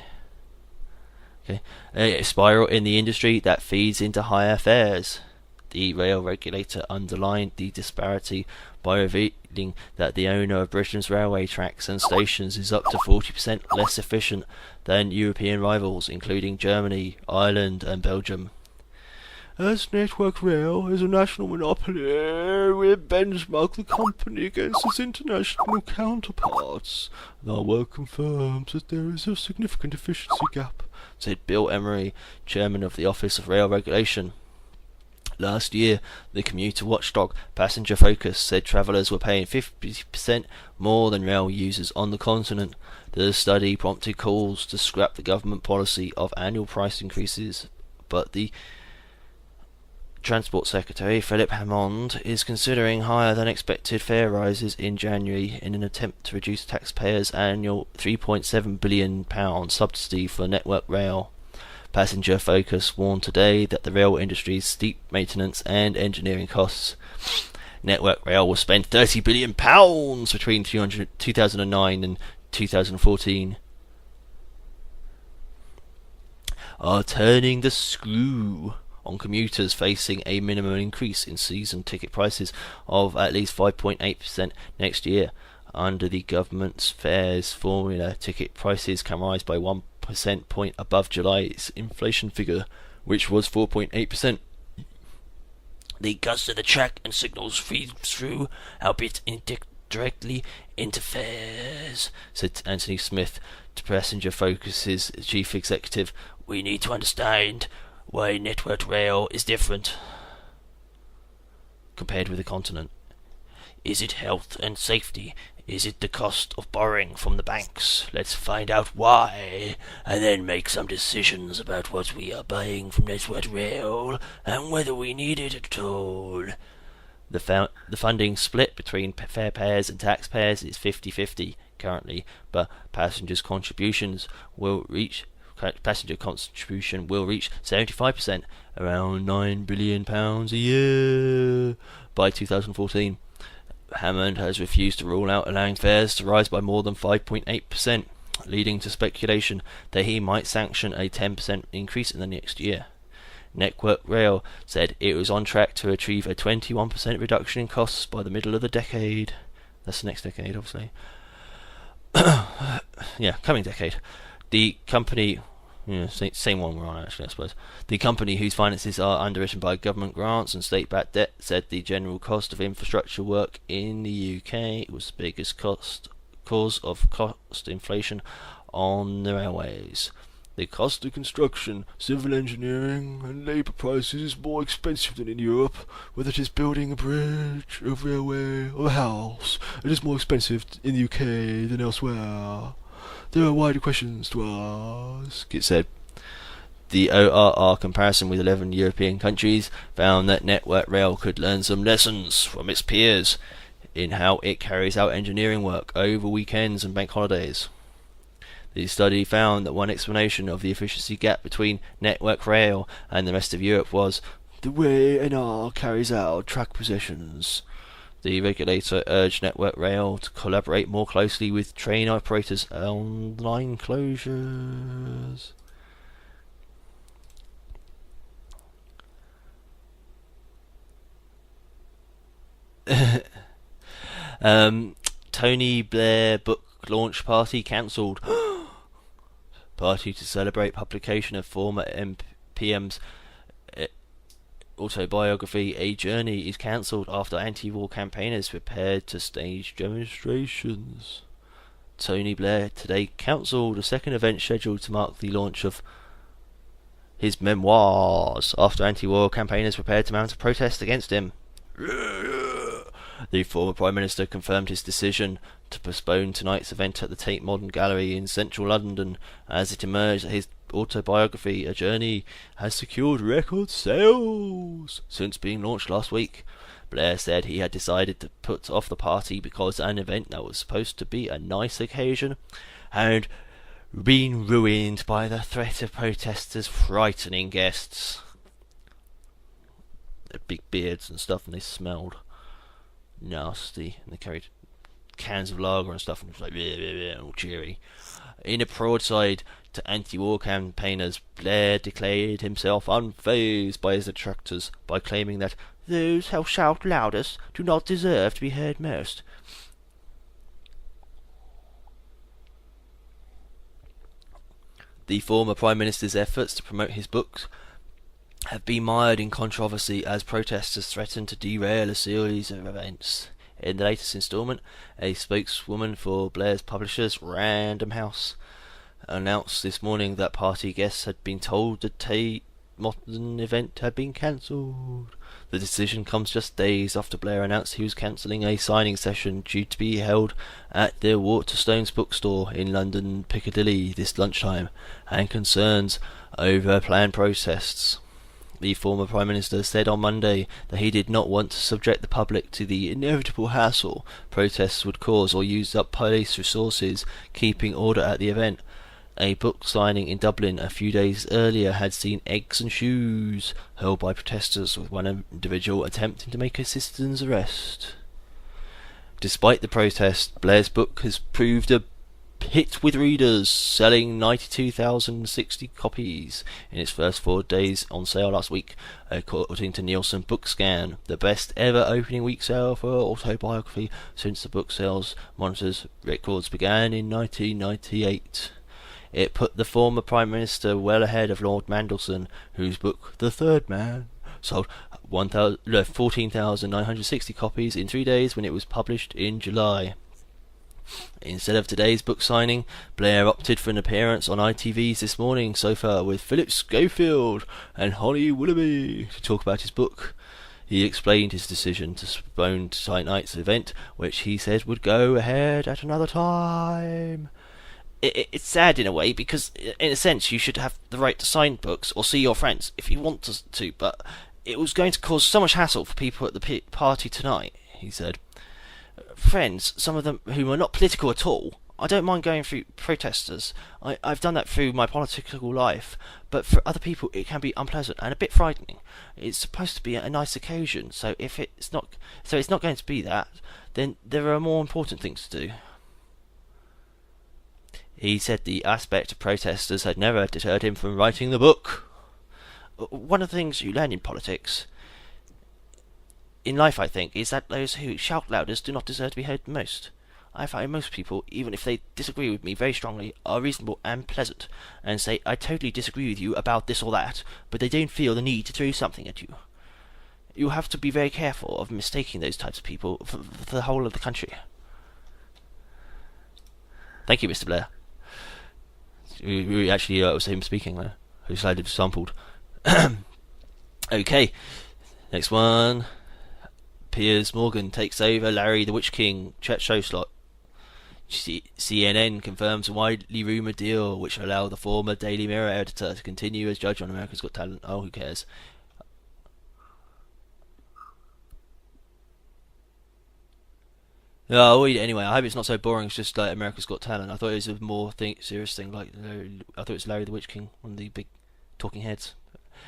spiral in the industry that feeds into higher fares. The rail regulator underlined the disparity by revealing that the owner of Britain's railway tracks and stations is up to 40% less efficient than European rivals, including Germany, Ireland and Belgium. As Network Rail is a national monopoly, we benchmark the company against its international counterparts. Our work confirms that there is a significant efficiency gap, said Bill Emery, chairman of the Office of Rail Regulation. Last year, the commuter watchdog Passenger Focus said travellers were paying 50% more than rail users on the continent. The study prompted calls to scrap the government policy of annual price increases, but the Transport Secretary Philip Hammond is considering higher than expected fare rises in January in an attempt to reduce taxpayers' annual £3.7 billion subsidy for Network Rail. Passenger Focus warned today that the rail industry's steep maintenance and engineering costs. Network Rail will spend £30 billion between 2009 and 2014. Are turning the screw on commuters facing a minimum increase in season ticket prices of at least 5.8% next year. Under the government's fares formula, ticket prices can rise by 1 percent point above July's inflation figure, which was 4.8%. The cost of the track and signals feed through, albeit indirectly, into fares, said Anthony Smith, to Passenger Focus's chief executive. We need to understand why Network Rail is different compared with the continent. Is it health and safety? Is it the cost of borrowing from the banks? Let's find out why, and then make some decisions about what we are buying from Network Rail, and whether we need it at all. The funding split between fare payers and taxpayers is 50-50 currently, but passenger contribution will reach 75%, around £9 billion a year by 2014. Hammond has refused to rule out allowing fares to rise by more than 5.8%, leading to speculation that he might sanction a 10% increase in the next year. Network Rail said it was on track to achieve a 21% reduction in costs by the middle of the decade. That's the next decade, obviously. Yeah, coming decade. The company, same one we're on actually, I suppose. The company, whose finances are underwritten by government grants and state-backed debt, said the general cost of infrastructure work in the UK was the biggest cause of cost inflation on the railways. The cost of construction, civil engineering and labour prices is more expensive than in Europe. Whether it is building a bridge, a railway or a house, it is more expensive in the UK than elsewhere. There are wider questions to ask, it said. The ORR comparison with 11 European countries found that Network Rail could learn some lessons from its peers in how it carries out engineering work over weekends and bank holidays. The study found that one explanation of the efficiency gap between Network Rail and the rest of Europe was the way NR carries out track positions. The regulator urged Network Rail to collaborate more closely with train operators on line closures. Tony Blair book launch party cancelled. Party to celebrate publication of former PM's autobiography A Journey is cancelled after anti-war campaigners prepared to stage demonstrations. Tony Blair today cancelled a second event scheduled to mark the launch of his memoirs after anti-war campaigners prepared to mount a protest against him. The former Prime Minister confirmed his decision to postpone tonight's event at the Tate Modern Gallery in central London as it emerged that his autobiography, A Journey, has secured record sales since being launched last week. Blair said he had decided to put off the party because an event that was supposed to be a nice occasion had been ruined by the threat of protesters frightening guests. They had big beards and stuff, and they smelled nasty, and they carried cans of lager and stuff, and it was like all cheery. In a broadside to anti-war campaigners, Blair declared himself unfazed by his detractors by claiming that those who shout loudest do not deserve to be heard most. The former Prime Minister's efforts to promote his books have been mired in controversy as protesters threaten to derail a series of events. In the latest instalment, a spokeswoman for Blair's publishers, Random House, announced this morning that party guests had been told the Tate Modern event had been cancelled. The decision comes just days after Blair announced he was cancelling a signing session due to be held at the Waterstones bookstore in London Piccadilly this lunchtime, and concerns over planned protests. The former Prime Minister said on Monday that he did not want to subject the public to the inevitable hassle protests would cause or use up police resources keeping order at the event. A book signing in Dublin a few days earlier had seen eggs and shoes hurled by protesters, with one individual attempting to make a citizen's arrest. Despite the protest, Blair's book has proved a hit with readers, selling 92,060 copies in its first 4 days on sale last week, according to Nielsen Bookscan, the best ever opening week sale for autobiography since the book sales monitors records began in 1998. It put the former Prime Minister well ahead of Lord Mandelson, whose book The Third Man sold 14,960 copies in 3 days when it was published in July. Instead of today's book signing, Blair opted for an appearance on ITV's This Morning Sofa with Philip Schofield and Holly Willoughby to talk about his book. He explained his decision to postpone tonight's event, which he said would go ahead at another time. It's sad in a way, because in a sense you should have the right to sign books or see your friends if you want to, but it was going to cause so much hassle for people at the party tonight, he said. Friends, some of them whom are not political at all, I don't mind going through protesters. I've done that through my political life, but for other people it can be unpleasant and a bit frightening. It's supposed to be a nice occasion, so if it's not, so it's not going to be that, then there are more important things to do. He said the aspect of protesters had never deterred him from writing the book. One of the things you learn in politics, in life I think, is that those who shout loudest do not deserve to be heard most. I find most people, even if they disagree with me very strongly, are reasonable and pleasant, and say, I totally disagree with you about this or that, but they don't feel the need to throw something at you. You have to be very careful of mistaking those types of people for the whole of the country. Thank you, Mr. Blair. Actually, it was him speaking there, who slide sampled. Okay, next one. Piers Morgan takes over Larry the Witch King chat show slot. CNN confirms a widely rumoured deal which will allow the former Daily Mirror editor to continue as judge on America's Got Talent. Oh, who cares? No, I'll read it anyway. I hope it's not so boring. It's just like America's Got Talent. I thought it was a more serious thing. Like I thought it was Larry the Witch King, one of the big talking heads.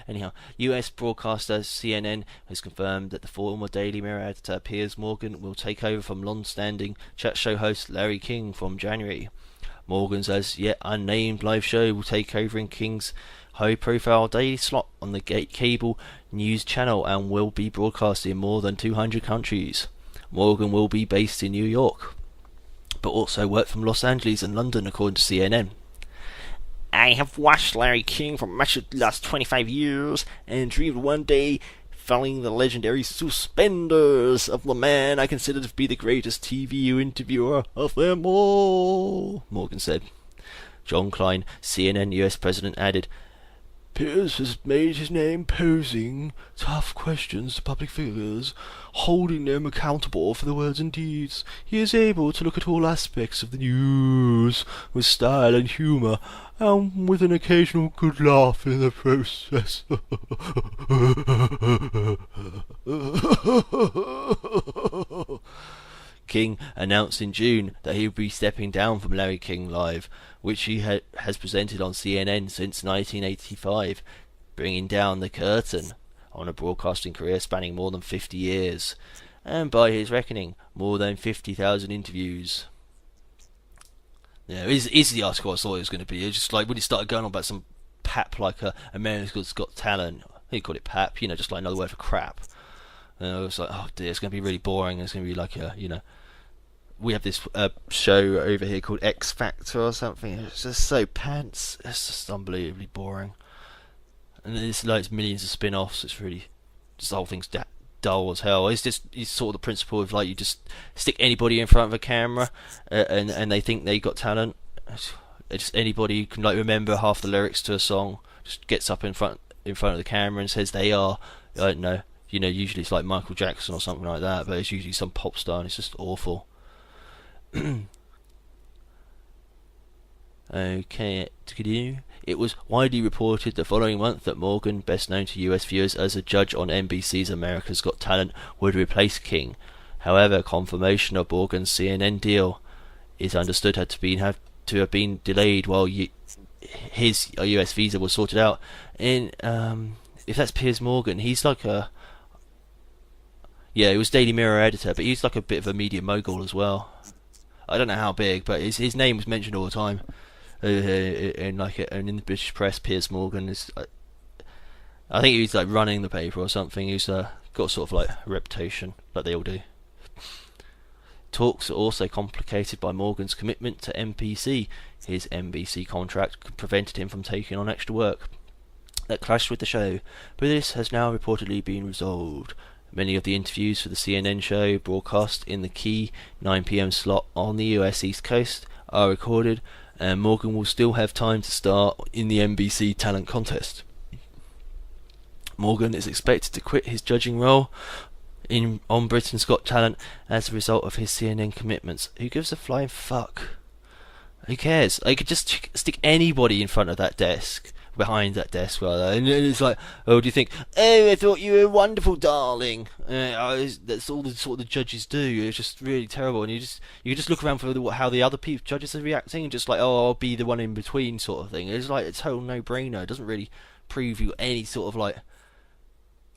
Anyhow, US broadcaster CNN has confirmed that the former Daily Mirror editor Piers Morgan will take over from long-standing chat show host Larry King from January. Morgan's as yet unnamed live show will take over in King's high-profile daily slot on the cable news channel and will be broadcast in more than 200 countries. Morgan will be based in New York, but also work from Los Angeles and London, according to CNN. I have watched Larry King for much of the last 25 years and dreamed one day filling the legendary suspenders of the man I consider to be the greatest TV interviewer of them all, Morgan said. John Klein, CNN US president, added, Piers has made his name posing tough questions to public figures, holding them accountable for their words and deeds. He is able to look at all aspects of the news with style and humour, and with an occasional good laugh in the process. King announced in June that he would be stepping down from Larry King Live, which he has presented on CNN since 1985, bringing down the curtain on a broadcasting career spanning more than 50 years, and by his reckoning, more than 50,000 interviews. Yeah, is the article I thought it was going to be. It's just like when it started going on about some pap like America's Got Talent. He called it pap, just like another word for crap. And I was like, oh dear, it's going to be really boring. It's going to be like we have this show over here called X Factor or something. It's just so pants. It's just unbelievably boring. And there's like millions of spin-offs. It's really just the whole thing's dull as hell. It's sort of the principle of like you just stick anybody in front of a camera and they think they got talent. Just anybody who can like remember half the lyrics to a song just gets up in front of the camera and says they are, I don't know. Usually it's like Michael Jackson or something like that, but it's usually some pop star, and it's just awful. Okay, to continue. It was widely reported the following month that Morgan, best known to US viewers as a judge on NBC's America's Got Talent, would replace King. However, confirmation of Morgan's CNN deal is understood to have been delayed while his US visa was sorted out. If that's Piers Morgan, he's like it was Daily Mirror editor, but he's like a bit of a media mogul as well. I don't know how big, but his name was mentioned all the time. In the British press, Piers Morgan is. I think he's like running the paper or something. He's got sort of like a reputation, like they all do. Talks are also complicated by Morgan's commitment to NBC. His NBC contract prevented him from taking on extra work that clashed with the show, but this has now reportedly been resolved. Many of the interviews for the CNN show, broadcast in the key 9 p.m. slot on the US East Coast, are recorded, and Morgan will still have time to start in the NBC talent contest. Morgan is expected to quit his judging role on Britain's Got Talent as a result of his CNN commitments. Who gives a flying fuck? Who cares? I could just stick anybody in front of that desk behind that desk, rather, and it's like, oh, do you think, oh, I thought you were wonderful, darling. That's all the sort of the judges do. It's just really terrible, and you just look around for how the other judges are reacting, and just like, oh, I'll be the one in between, sort of thing. It's like a total no-brainer. It doesn't really prove you any sort of like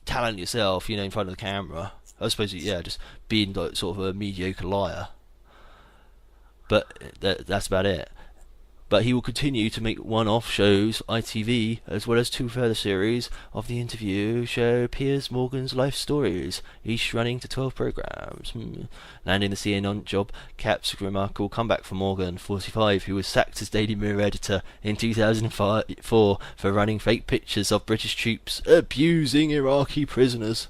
talent yourself, in front of the camera. I suppose, just being like sort of a mediocre liar. But that's about it. But he will continue to make one-off shows for ITV, as well as 2 further series of the interview show Piers Morgan's Life Stories, each running to 12 programmes. Landing the CNN job caps a remarkable comeback for Morgan, 45, who was sacked as Daily Mirror editor in 2004 for running fake pictures of British troops abusing Iraqi prisoners.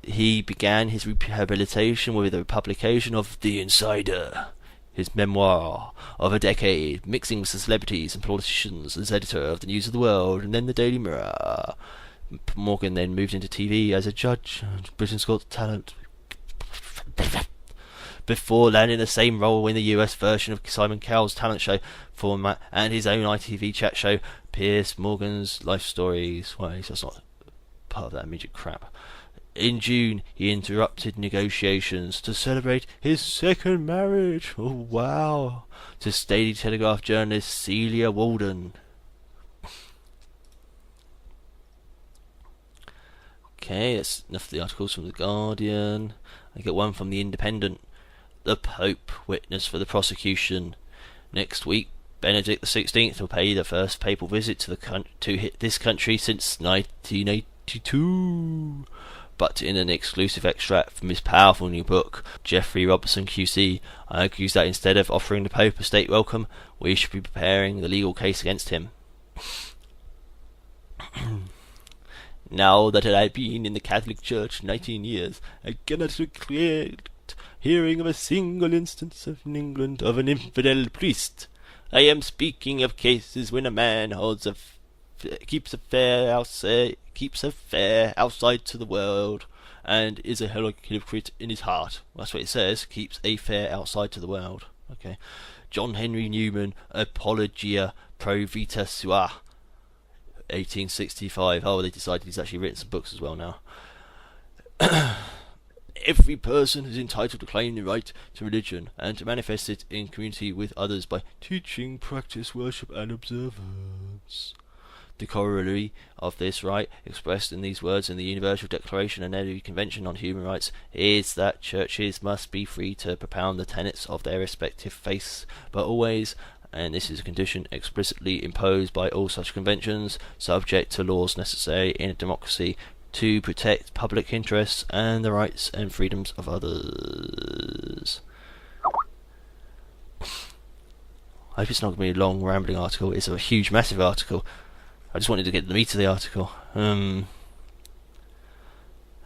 He began his rehabilitation with the publication of The Insider, his memoir of a decade, mixing with celebrities and politicians as editor of the News of the World and then the Daily Mirror. Morgan then moved into TV as a judge on Britain's Got Talent, before landing the same role in the US version of Simon Cowell's talent show format and his own ITV chat show, Piers Morgan's Life Stories. Well, that's not part of that immediate crap. In June, he interrupted negotiations to celebrate his second marriage. Oh, wow. To Daily Telegraph journalist Celia Walden. Okay, that's enough of the articles from The Guardian. I get one from The Independent. The Pope, witness for the prosecution. Next week, Benedict XVI will pay the first papal visit to this country since 1982. But in an exclusive extract from his powerful new book, Geoffrey Robertson QC argues that instead of offering the Pope a state welcome, we should be preparing the legal case against him. Now that I have been in the Catholic Church 19 years, I cannot recollect hearing of a single instance in England of an infidel priest. I am speaking of cases when a man keeps a fair outside to the world, and is a hypocrite in his heart. That's what it says. Keeps a fair outside to the world. Okay. John Henry Newman, Apologia Pro Vita Sua, 1865. Oh, they decided he's actually written some books as well now. Every person is entitled to claim the right to religion and to manifest it in community with others by teaching, practice, worship, and observance. The corollary of this right, expressed in these words in the Universal Declaration and the Convention on Human Rights, is that churches must be free to propound the tenets of their respective faiths, but always, and this is a condition explicitly imposed by all such conventions, subject to laws necessary in a democracy to protect public interests and the rights and freedoms of others. I hope it's not going to be a long, rambling article. It's a huge, massive article. I just wanted to get the meat of the article.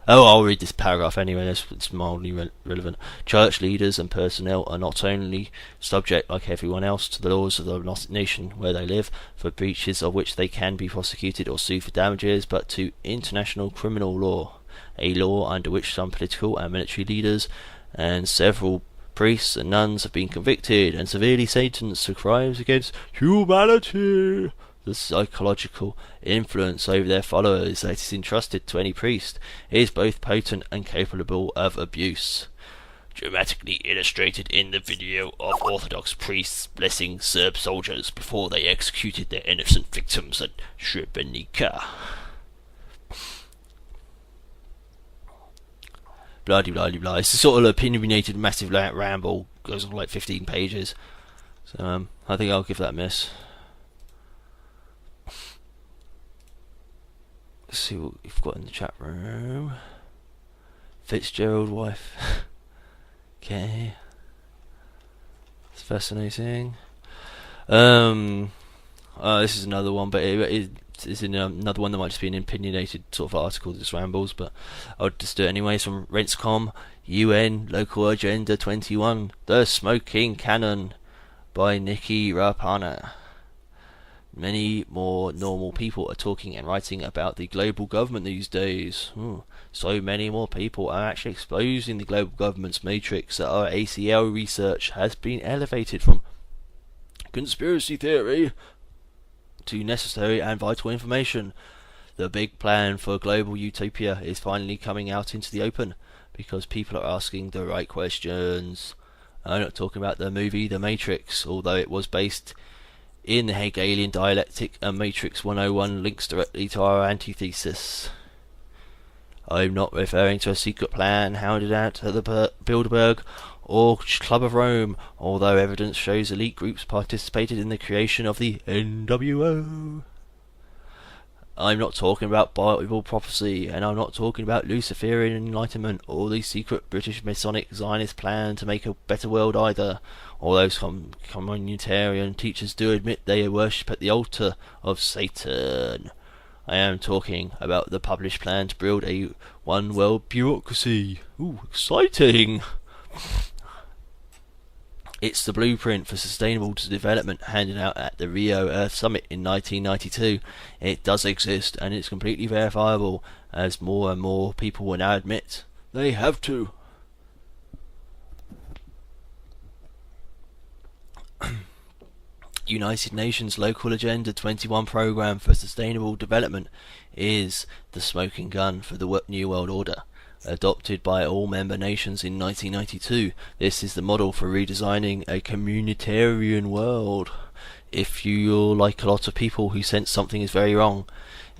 I'll read this paragraph anyway, it's mildly relevant. Church leaders and personnel are not only subject, like everyone else, to the laws of the nation where they live, for breaches of which they can be prosecuted or sued for damages, but to international criminal law, a law under which some political and military leaders and several priests and nuns have been convicted and severely sentenced for crimes against humanity. The psychological influence over their followers that is entrusted to any priest is both potent and capable of abuse. Dramatically illustrated in the video of Orthodox priests blessing Serb soldiers before they executed their innocent victims at Srebrenica. Blah blah blah blah. It's a sort of opinionated, massive ramble. Goes on like 15 pages. So I think I'll give that a miss. Let's see what we've got in the chat room. Fitzgerald wife. Okay. It's fascinating. This is another one, but it's in another one that might just be an opinionated sort of article that just rambles, but I'll just do it anyway. From Rentscom, UN Local Agenda 21, The Smoking Cannon by Nikki Rapana. Many more normal people are talking and writing about the global government these days. So many more people are actually exposing the global government's matrix that our ACL research has been elevated from conspiracy theory to necessary and vital information. The big plan for global utopia is finally coming out into the open because people are asking the right questions. I'm not talking about the movie The Matrix, although it was based in the Hegelian dialectic, and Matrix 101 links directly to our antithesis. I'm not referring to a secret plan hounded out at the Bilderberg or Club of Rome, although evidence shows elite groups participated in the creation of the NWO. I'm not talking about Bible prophecy, and I'm not talking about Luciferian enlightenment or the secret British Masonic Zionist plan to make a better world either, although some communitarian teachers do admit they worship at the altar of Satan. I am talking about the published plan to build a one-world bureaucracy. Ooh, exciting! It's the blueprint for sustainable development handed out at the Rio Earth Summit in 1992. It does exist, and it's completely verifiable, as more and more people will now admit they have to. United Nations Local Agenda 21 Programme for Sustainable Development is the smoking gun for the New World Order. Adopted by all member nations in 1992, this is the model for redesigning a communitarian world. If you're like a lot of people who sense something is very wrong,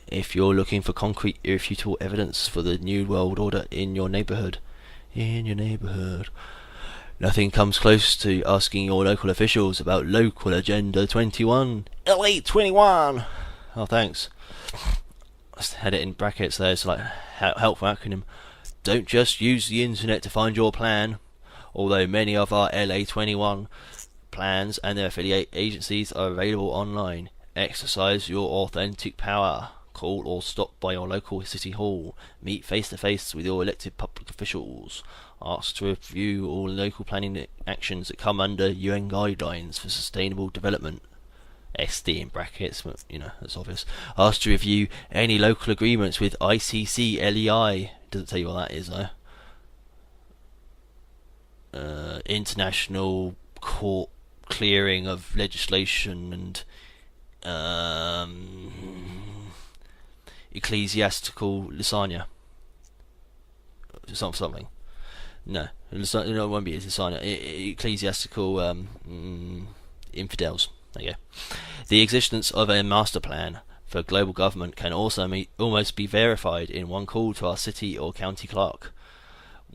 if you're looking for concrete, irrefutable evidence for the New World Order in your neighbourhood, nothing comes close to asking your local officials about Local Agenda 21. LA 21! Oh, thanks. I had it in brackets there, it's like helpful acronym. Don't just use the internet to find your plan. Although many of our LA 21 plans and their affiliate agencies are available online, exercise your authentic power. Call or stop by your local city hall. Meet face to face with your elected public officials. Ask to review all local planning actions that come under UN guidelines for sustainable development. SD in brackets, but, that's obvious. Ask to review any local agreements with ICC LEI. Doesn't tell you what that is, though. International Court clearing of legislation and ecclesiastical lasagna. Something. No, it won't be lasagna. Ecclesiastical infidels. There you go. The existence of a master plan for global government can also almost be verified in one call to our city or county clerk,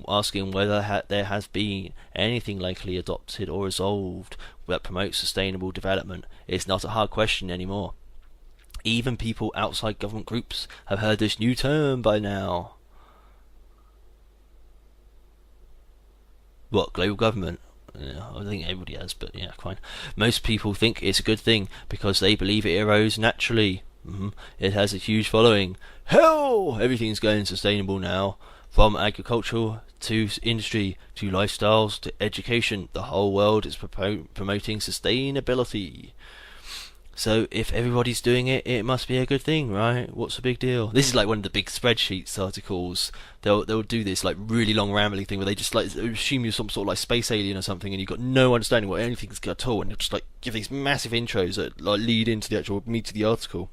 asking whether there has been anything locally adopted or resolved that promotes sustainable development. It's not a hard question anymore. Even people outside government groups have heard this new term by now. What, global government? I think everybody has, but yeah, fine. Most people think it's a good thing because they believe it arose naturally. It has a huge following. Hell! Everything's going sustainable now. From agriculture to industry to lifestyles to education, the whole world is promoting sustainability. So if everybody's doing it, it must be a good thing, right? What's the big deal? This is like one of the big spreadsheets articles. They'll do this like really long rambling thing where they just like assume you're some sort of like space alien or something, and you've got no understanding what anything's at all, and they'll just like give these massive intros that like lead into the actual meat of the article.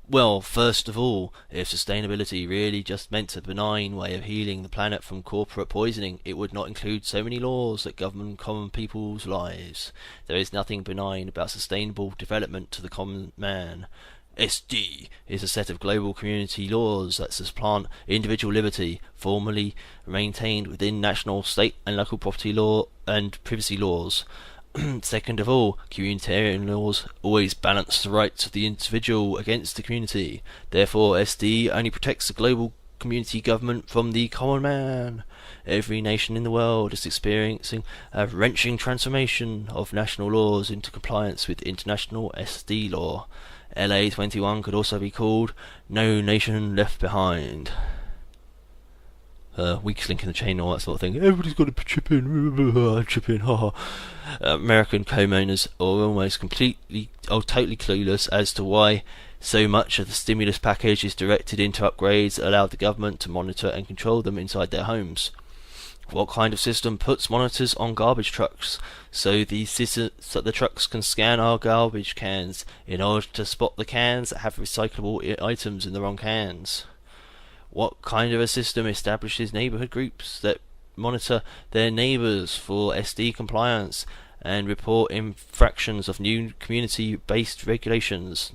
Well, first of all, if sustainability really just meant a benign way of healing the planet from corporate poisoning, it would not include so many laws that govern common people's lives. There is nothing benign about sustainable development to the common man. SD is a set of global community laws that supplant individual liberty, formerly maintained within national, state and local property law and privacy laws. Second of all, communitarian laws always balance the rights of the individual against the community. Therefore, SD only protects the global community government from the common man. Every nation in the world is experiencing a wrenching transformation of national laws into compliance with international SD law. LA 21 could also be called No Nation Left Behind. Weakest link in the chain, all that sort of thing. Everybody's got to chip in, haha. American homeowners are almost totally clueless as to why so much of the stimulus package is directed into upgrades that allow the government to monitor and control them inside their homes. What kind of system puts monitors on garbage trucks so the trucks can scan our garbage cans in order to spot the cans that have recyclable items in the wrong cans? What kind of a system establishes neighbourhood groups that monitor their neighbours for SD compliance and report infractions of new community-biased regulations?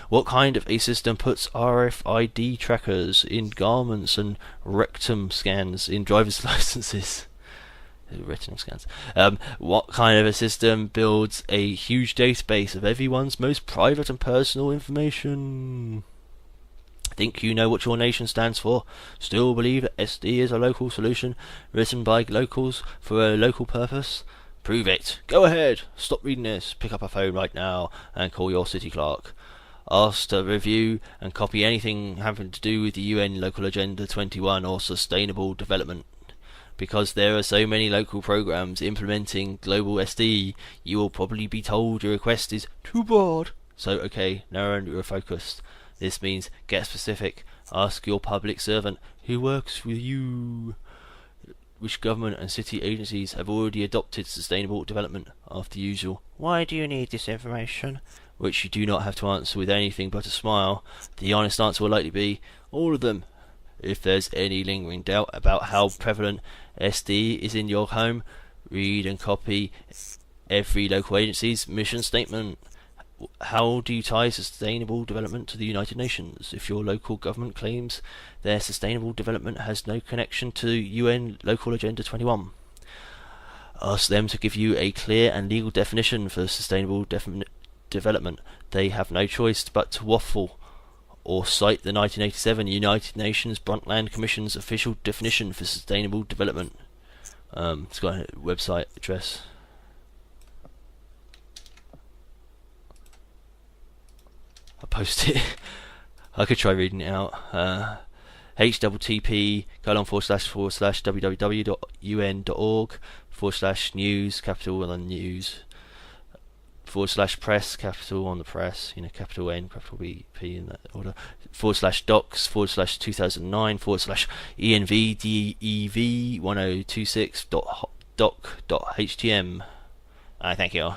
What kind of a system puts RFID trackers in garments and rectum scans in driver's licenses? Retinal scans. What kind of a system builds a huge database of everyone's most private and personal information? Think you know what your nation stands for? Still believe that SD is a local solution written by locals for a local purpose? Prove it. Go ahead. Stop reading this. Pick up a phone right now and call your city clerk. Ask to review and copy anything having to do with the UN Local Agenda 21 or Sustainable Development. Because there are so many local programs implementing global SD, you will probably be told your request is too broad. So okay, narrow your focus. This means get specific. Ask your public servant who works with you which government and city agencies have already adopted sustainable development. After the usual, why do you need this information? Which you do not have to answer with anything but a smile. The honest answer will likely be all of them. If there's any lingering doubt about how prevalent SD is in your home, read and copy every local agency's mission statement. How do you tie sustainable development to the United Nations? If your local government claims their sustainable development has no connection to UN Local Agenda 21, ask them to give you a clear and legal definition for sustainable development. They have no choice but to waffle or cite the 1987 United Nations Brundtland Commission's official definition for sustainable development. It's got a website address. I'll post it. I could try reading it out. http://www.un.org/news, capital on the news, /press, capital on the press, capital N, capital B, P in that order, /docs/2009 /envdev1026.doc.htm. Thank you.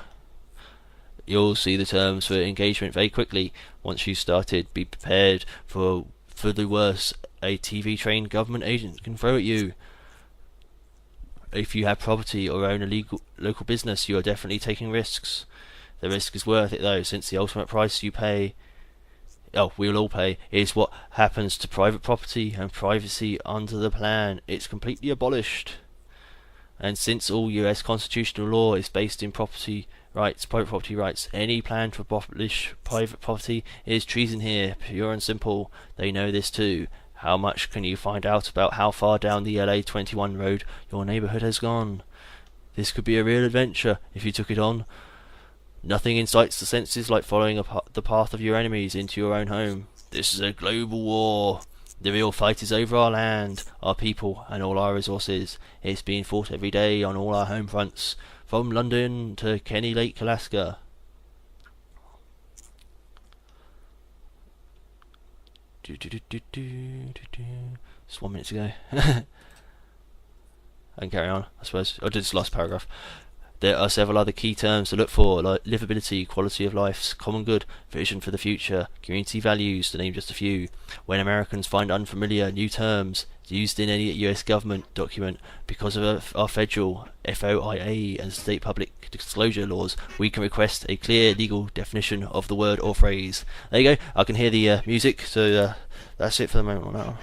You'll see the terms for engagement very quickly. Once you started, be prepared for the worst a TV-trained government agent can throw at you. If you have property or own a local business, you are definitely taking risks. The risk is worth it though, since the ultimate price you pay, we'll all pay, is what happens to private property and privacy under the plan. It's completely abolished. And since all US constitutional law is based in private property rights, any plan to abolish private property is treason here, pure and simple. They know this too. How much can you find out about how far down the LA 21 road your neighbourhood has gone? This could be a real adventure if you took it on. Nothing incites the senses like following the path of your enemies into your own home. This is a global war. The real fight is over our land, our people, and all our resources. It's being fought every day on all our home fronts, from London to Kenny Lake, Alaska. Just 1 minute ago. I can carry on, I suppose. I'll do this last paragraph. There are several other key terms to look for, like livability, quality of life, common good, vision for the future, community values, to name just a few. When Americans find unfamiliar new terms used in any US government document, because of our federal, FOIA, and state public disclosure laws, we can request a clear legal definition of the word or phrase. There you go. I can hear the music, so that's it for the moment now.